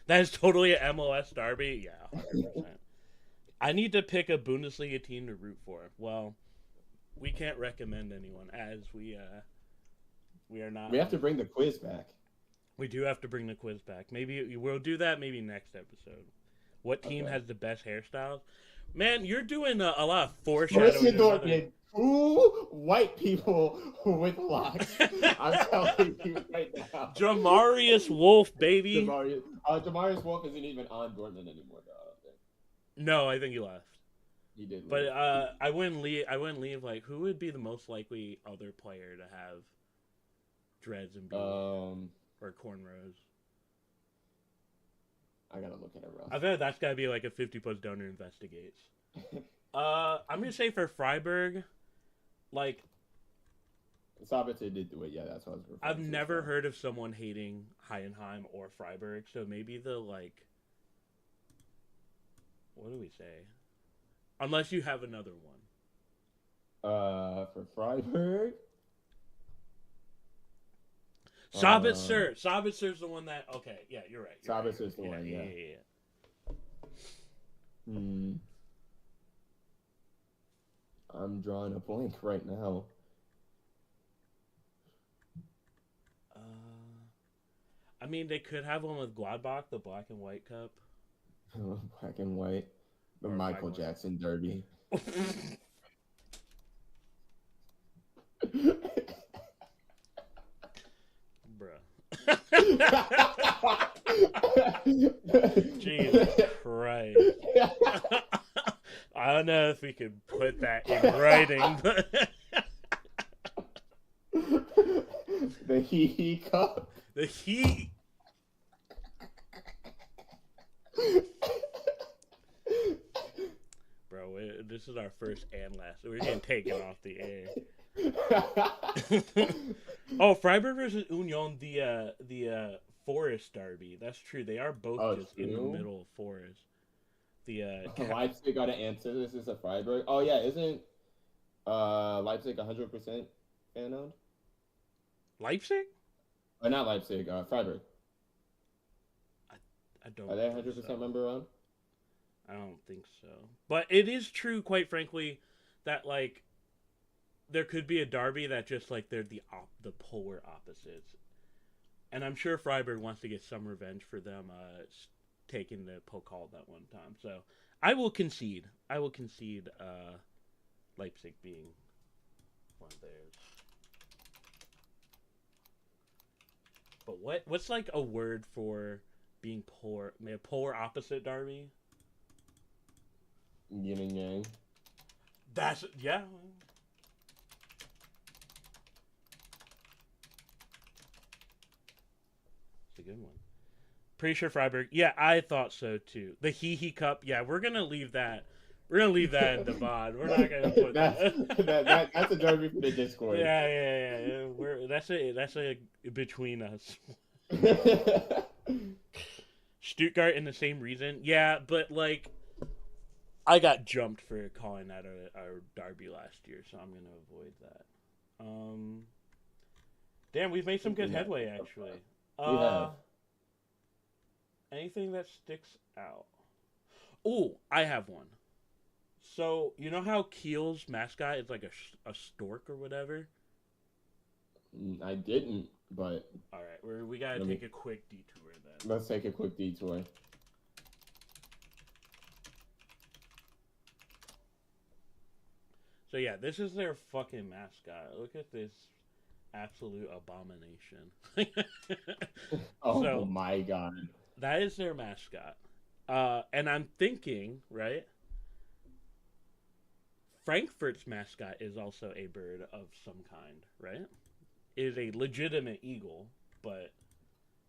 that is totally an MLS derby. Yeah, 100%. I need to pick a Bundesliga team to root for. Well, we can't recommend anyone as we are not. We have to bring the quiz back. We do have to bring the quiz back. Maybe we'll do that. Maybe next episode. What team Okay. has the best hairstyles? Man, you're doing a lot of Borussia foreshadowing. Dortmund, 2 white people with locks. I'm telling you right now. Jamarius Wolf, baby. Jamarius Wolf isn't even on Dortmund anymore, though. I don't think No, I think he left. he did. But leave. I wouldn't leave. Like, who would be the most likely other player to have dreads and beard or cornrows? I gotta look at it, Ross. I bet that's gotta be like a 50+ donor investigates. I'm gonna say for Freiburg, like Sabitzer did do it. Yeah, that's what I was referring I've to. never heard of someone hating Heidenheim or Freiburg, so maybe the like. What do we say? Unless you have another one. For Freiburg. Sabitzer. Sabitzer's the one that. Okay, yeah, you're right. Sabitzer's the one. Yeah. I'm drawing a blank right now. I mean, they could have one with Gladbach, the black and white cup. Black and white. The Or Michael black and Jackson Derby. Bruh. Jesus Christ. I don't know if we could put that in writing, but The Hee Cup. the Heat. Bro, this is our first and last. We're getting taken off the air. Oh, Freiburg versus Union, the Forest derby. That's true. They are both just in the middle of Forest. The Leipzig got to answer. This is a Freiburg. Oh yeah, isn't Leipzig 100% fan owned? Leipzig? Or not Leipzig, Freiburg. I don't. Are they think 100% so. member owned? I don't think so. But it is true, quite frankly, that like there could be a derby that just like they're the polar opposites. And I'm sure Freiburg wants to get some revenge for them taking the Pokal that one time. So I will concede. Leipzig being one of theirs. But what's like a word for being polar opposite derby? Yin and yang. That's yeah. It's a good one. Pretty sure Freiburg. Yeah, I thought so too. The Hee Cup. Yeah, we're gonna leave that. We're gonna leave that in the VOD. We're not gonna put that. That's a derby for the Discord. Yeah. That's a between us. Stuttgart in the same reason. Yeah, but like I got jumped for calling that our derby last year, so I'm gonna avoid that. Damn, we've made some good headway actually. We have. Anything that sticks out? Oh, I have one. So you know how Kiel's mascot is like a stork or whatever? I didn't. But All right, we gotta take a quick detour then. let's take a quick detour. So yeah, this is their fucking mascot. Look at this absolute abomination. Oh So my god. that is their mascot. And I'm thinking, right? Frankfurt's mascot is also a bird of some kind, right? It is a legitimate eagle, but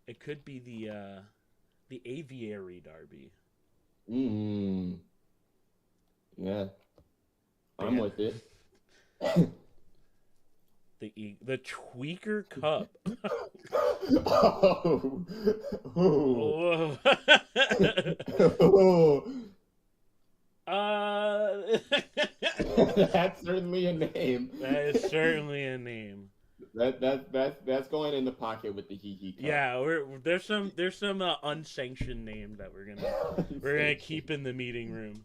it could be the aviary derby. Yeah. I'm Yeah. with it. The Tweaker Cup. Oh. Whoa. Oh. That's certainly a name. That is certainly a name. That's going in the pocket with the hee cup. Yeah, there's some unsanctioned names that we're gonna keep in the meeting room.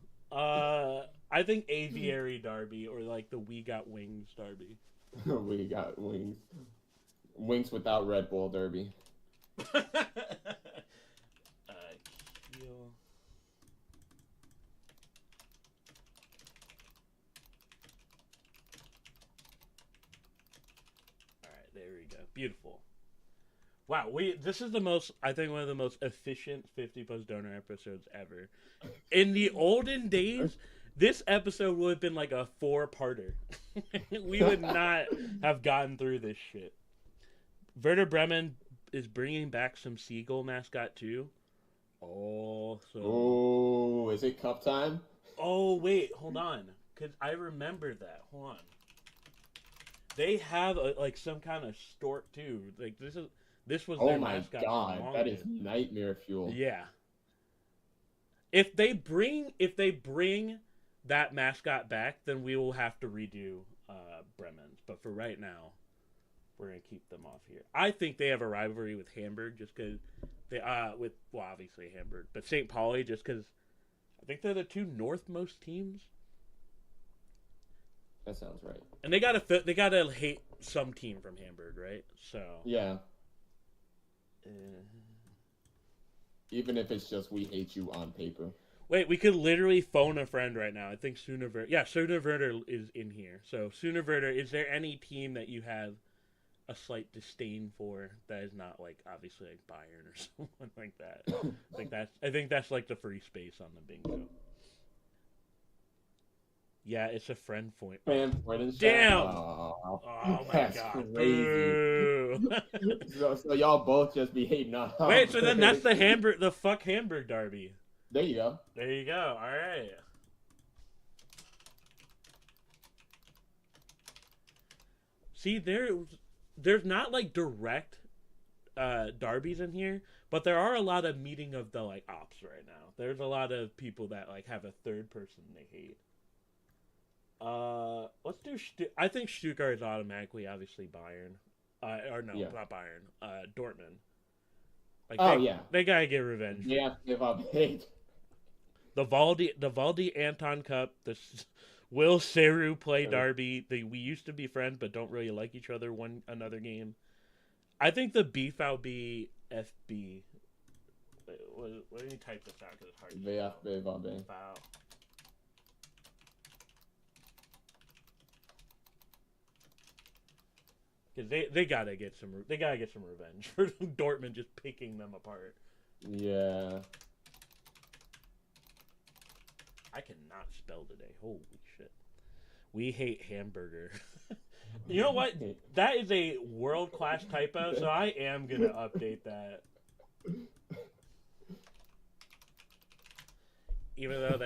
I think aviary derby or like the We Got Wings derby. We got wings. Wings without Red Bull derby. Keel. Alright, there we go. Beautiful. Wow, this is I think one of the most efficient 50 Plus Donor episodes ever. In the olden days, this episode would have been like a 4-parter. We would not have gotten through this shit. Werder Bremen is bringing back some seagull mascot too. Oh, is it cup time? Oh wait, hold on, because I remember that. Hold on. They have like some kind of stork too. Like this was their mascot. Oh my god, that is nightmare fuel. Yeah. If they bring that mascot back, then we will have to redo Bremen's. But for right now, we're gonna keep them off here. I think they have a rivalry with Hamburg just because they obviously Hamburg, but St. Pauli just because I think they're the two northmost teams. That sounds right. And they gotta hate some team from Hamburg, right? So yeah. Even if it's just we hate you on paper. Wait, we could literally phone a friend right now. I think Soonerwerder is in here. So Soonerwerder, is there any team that you have a slight disdain for that is not like obviously like Bayern or someone like that? I think that's like the free space on the bingo. Yeah, it's a friend point. Damn! Oh my god. Crazy. so y'all both just be hating on. Wait, so then that's the Hamburg derby. There you go. There you go. All right. See, there's not like direct derbies in here, but there are a lot of meeting of the like ops right now. There's a lot of people that like have a third person they hate. Let's do. I think Stuttgart is automatically obviously Bayern. Not Bayern. Dortmund. Like they gotta get revenge. Yeah, give up hate. The Valdi Anton Cup. The Will Seru play derby. We used to be friends, but don't really like each other. Another game. I think the BVB FB. What do you type this out? Because it's hard. VfB. Wow. Because they gotta get some revenge for Dortmund just picking them apart. Yeah. I cannot spell today. Holy shit. We hate hamburger. You know what? That is a world-class typo, so I am gonna update that. Even though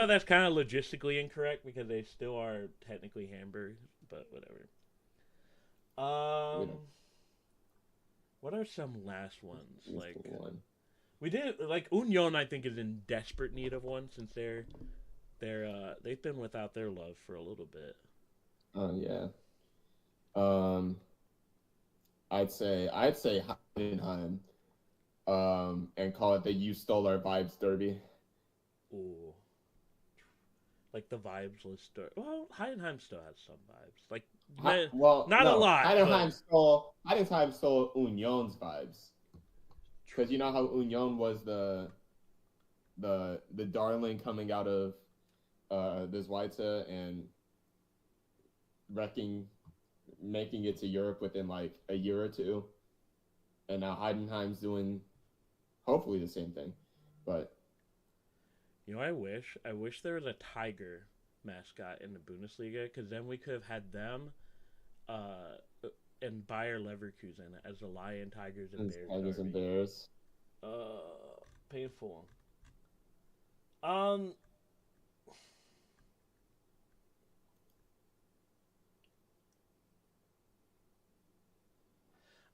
that's kind of logistically incorrect because they still are technically Hamburg, but whatever. What are some last ones? We did Union. I think is in desperate need of one since they've been without their love for a little bit. Oh yeah. I'd say Heidenheim. And call it the "You Stole Our Vibes" derby. Ooh. Like the vibes list. Well, Heidenheim still has some vibes. Like Not a lot. Heidenheim stole Union's vibes. Because you know how Union was the darling coming out of this Zweite and making it to Europe within like a year or two. And now Heidenheim's doing hopefully the same thing. But you know, I wish there was a tiger mascot in the Bundesliga, because then we could have had them and Bayer Leverkusen as the Lion, Tigers, and Bears. Tigers and Bears. Painful.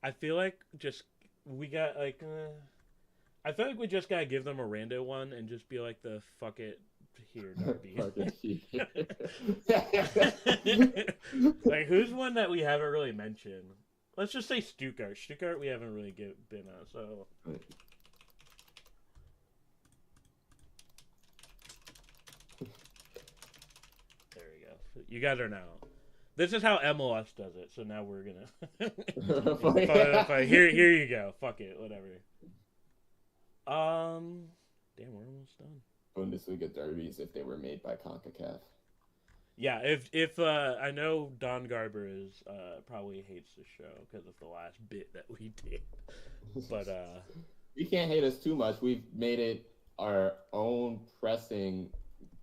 I feel like we just gotta give them a rando one and just be like the fuck it here derby. Like, who's one that we haven't really mentioned? Let's just say Stuttgart. Stuttgart we haven't really been on, so. There we go. You guys are now. This is how MLS does it, so now we're gonna. Here you go. Fuck it, whatever. Damn, we're almost done. Bundesliga derbies if they were made by CONCACAF. Yeah, if I know Don Garber is probably hates the show because of the last bit that we did, but you can't hate us too much. We've made it our own pressing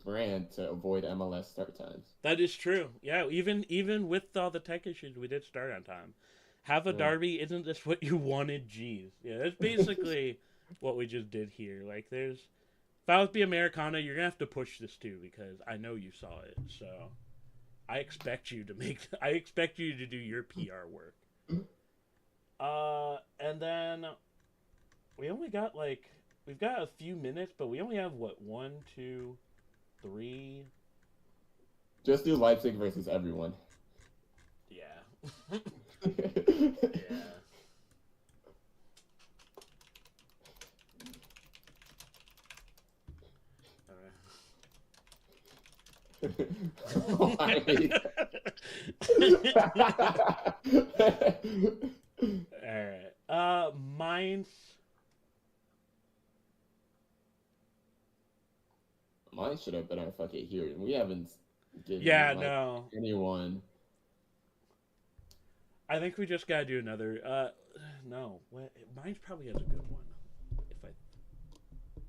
brand to avoid MLS start times. That is true. Yeah, even with all the tech issues, we did start on time. Have a derby, isn't this what you wanted? Jeez. Yeah, that's basically what we just did here. Like, if I was be Americana, you're gonna have to push this too, because I know you saw it. So I expect you to do your PR work. And then we've got a few minutes, but we only have 1, 2, 3. Just do Leipzig versus everyone. Yeah. Yeah. Alright. Mainz. Mine should have been our fucking here. We haven't given anyone. I think we just gotta do another. No, Mainz probably has a good one.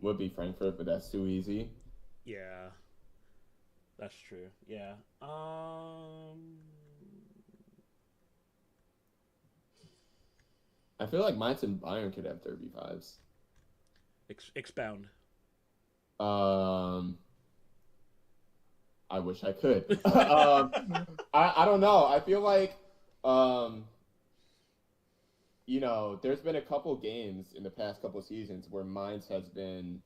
Would be Frankfurt, but that's too easy. Yeah. That's true. Yeah. I feel like Mainz and Bayern could have derby vibes. Expound. I wish I could. I don't know. I feel like there's been a couple games in the past couple seasons where Mainz has been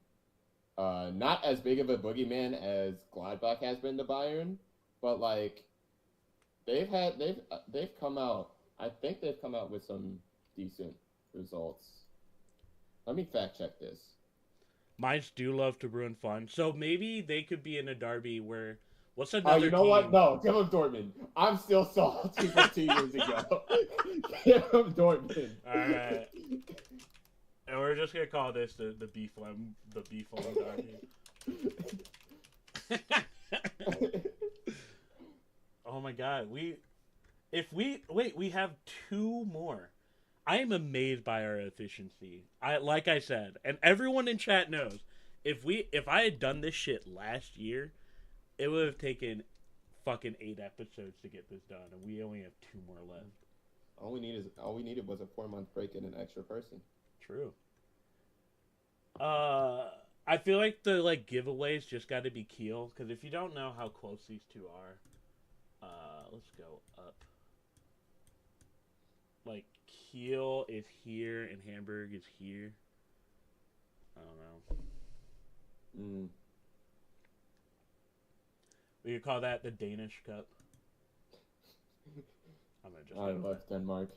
not as big of a boogeyman as Gladbach has been to Bayern, but like they've come out. I think they've come out with some decent results. Let me fact check this. Mainz do love to ruin fun, so maybe they could be in a derby where. What's another? Oh, you know team? what? No, give him Dortmund. I'm still salty from 2 years ago. Give him Dortmund. All right. And we're just gonna call this the beef lamb derby. Oh my god, we have 2 more. I am amazed by our efficiency. Like I said, and everyone in chat knows, if I had done this shit last year, it would have taken fucking 8 episodes to get this done, and we only have 2 more left. All we needed was a 4-month break and an extra person. True. I feel like the giveaways just got to be Kiel, because if you don't know how close these two are, let's go up. Like, Kiel is here and Hamburg is here. I don't know. We could call that the Danish Cup. I love Denmark.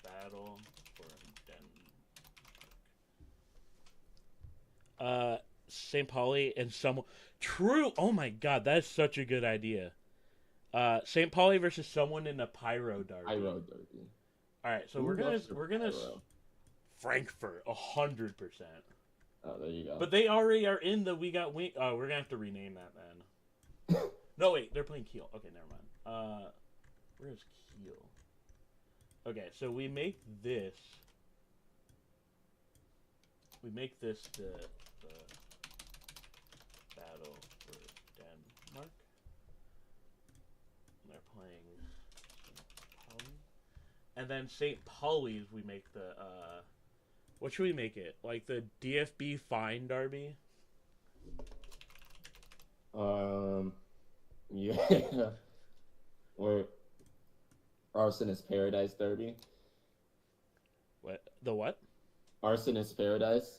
Battle for Denmark. St. Pauli and someone. True. Oh my God, that is such a good idea. St. Pauli versus someone in a pyro derby. Pyro derby. All right, so Who we're loves their gonna pyro? Frankfurt 100%. Oh, there you go. But they already are in the we got wing. Oh, we're gonna have to rename that then. No wait, they're playing Kiel. Okay, never mind. Where's Kiel? Okay, so we make this. We make this the battle for Denmark. And they're playing St. Pauli. And then St. Pauli's we make the what should we make it? Like the DFB Fine Derby? Yeah. Or Arsonist Paradise Derby. What? The what? Arsonist Paradise.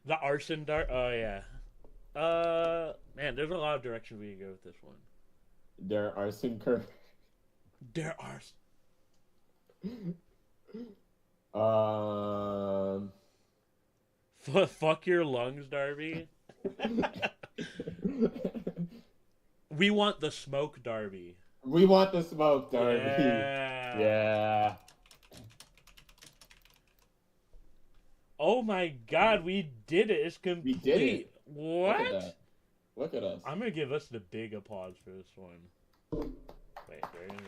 The arson dart. Oh yeah. Man, there's a lot of directions we can go with this one. Their arson curve. There are. Fuck your lungs, Darby. We want the smoke, Darby. We want the smoke, Darby. Yeah. Yeah. Oh my God, we did it! It's complete. We did it. What? Look at that. Look at us. I'm gonna give us the big applause for this one. Wait, there we go.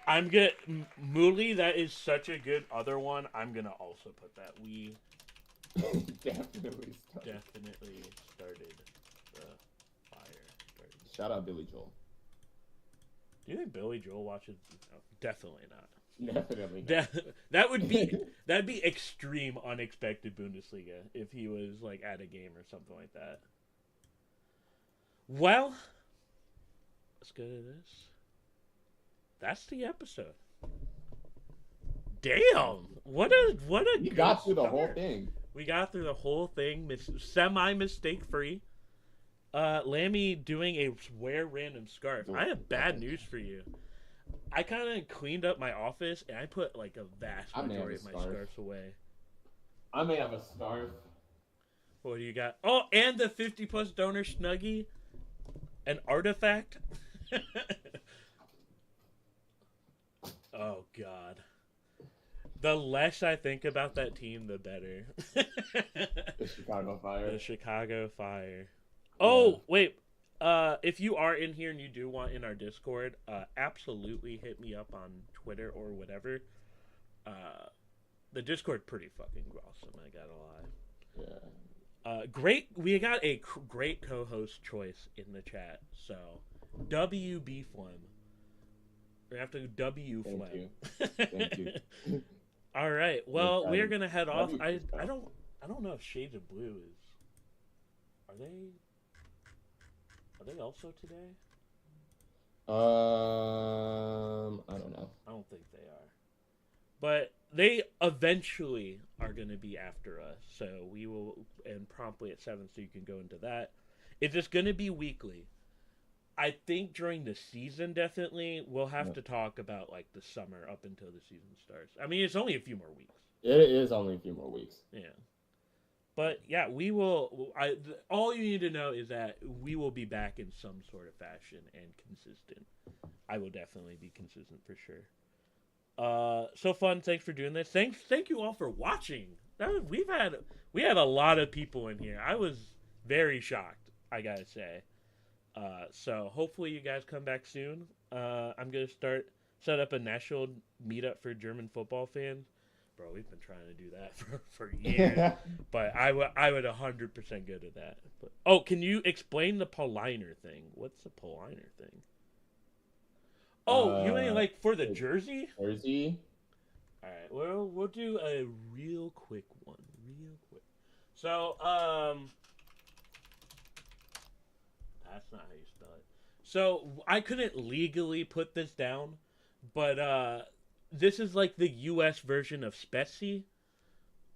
I'm gonna Mooley. That is such a good other one. I'm gonna also put that. We definitely started the fire. Shout out Billy Joel. Do you think Billy Joel watches? No, definitely not. Definitely not. That'd be extreme, unexpected Bundesliga if he was like at a game or something like that. Well, let's go to this. That's the episode. Damn! What a We got through the whole thing. We got through the whole thing, semi-mistake free. Lammy doing a wear random scarf. I have bad news for you. I kind of cleaned up my office and I put like a vast majority of my scarves away. I may have a scarf. What do you got? Oh, and the 50+ donor Snuggie, an artifact. Oh God. The less I think about that team, the better. The Chicago Fire. The Chicago Fire. Oh, wait. If you are in here and you do want in our Discord, absolutely hit me up on Twitter or whatever. The Discord pretty fucking awesome, I gotta lie. Yeah. Great. We got a great co-host choice in the chat. So, WB Phlegm. We have to go W Phlegm. Thank you. All right. Well, we're gonna head off. I don't know if Shades of Blue is. Are they also today? I don't know. I don't think they are. But they eventually are going to be after us. So we will, and promptly at 7, so you can go into that. It's just going to be weekly. I think during the season, definitely, we'll have to talk about, like, the summer up until the season starts. I mean, it's only a few more weeks. It is only a few more weeks. Yeah. But, yeah, we will... all you need to know is that we will be back in some sort of fashion and consistent. I will definitely be consistent for sure. So fun. Thanks for doing this. Thank you all for watching. We had a lot of people in here. I was very shocked, I gotta say. So hopefully you guys come back soon. I'm gonna set up a national meetup for German football fans. Bro, we've been trying to do that for years. But I would 100% go to that. But, can you explain the Pauliner thing? What's the Pauliner thing? Oh, you mean like for the jersey? Jersey? All right. Well, we'll do a real quick one. Real quick. So, that's not how you spell it. So, I couldn't legally put this down, but this is like the US version of Spetsy.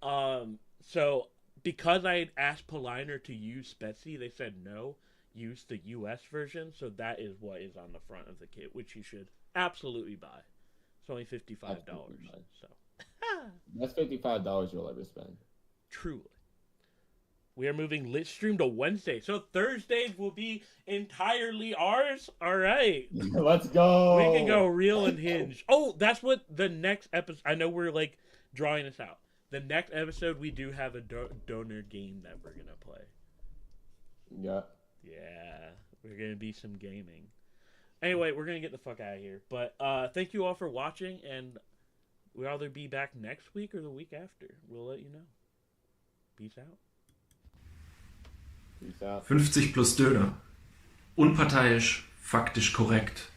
So because I had asked Pauliner to use Spetsy, they said no, use the US version. So that is what is on the front of the kit, which you should absolutely buy. It's only $55. So That's $55 you'll ever spend. Truly. We are moving lit stream to Wednesday, so Thursdays will be entirely ours. All right, Let's go. we can go real and hinge. Oh, that's what the next episode. I know we're like drawing this out. The next episode, we do have a donor game that we're gonna play. Yeah. Yeah, we're gonna be some gaming. Anyway, we're gonna get the fuck out of here. But thank you all for watching, and we'll either be back next week or the week after. We'll let you know. Peace out. Peace out. 50 plus Döner. Unparteiisch, faktisch korrekt.